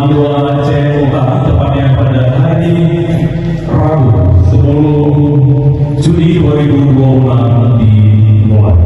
Mandua Aceh Utara, tepatnya pada hari Rabu 10 Juli 2026 dimulai.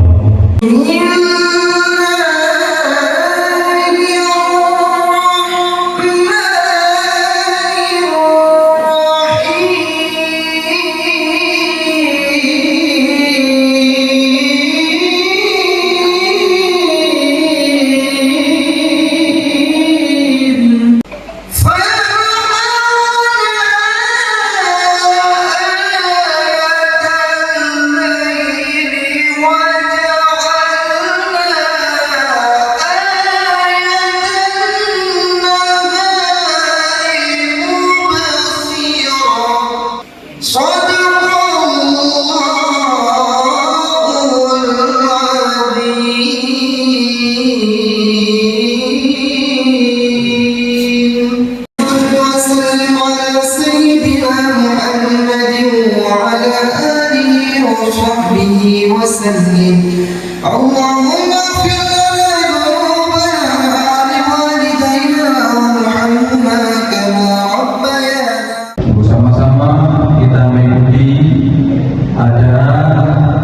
اللهم اغفر لنا ذنوبنا ولوالدينا وارحمهما كما ربيانا. Bersama-sama kita mengikuti acara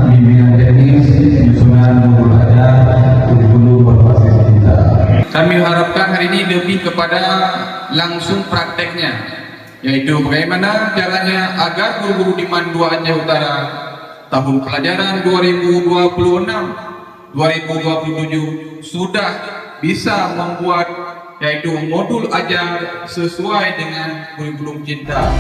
bimbingan teknis penyusunan Nurul Hada kurikulum berbasis digital. Kami harapkan hari ini lebih kepada langsung prakteknya, yaitu bagaimana caranya agar guru-guru di Mandua Aceh Utara tahun pelajaran 2026-2027 sudah bisa membuat yaitu modul ajar sesuai dengan kurikulum cinta.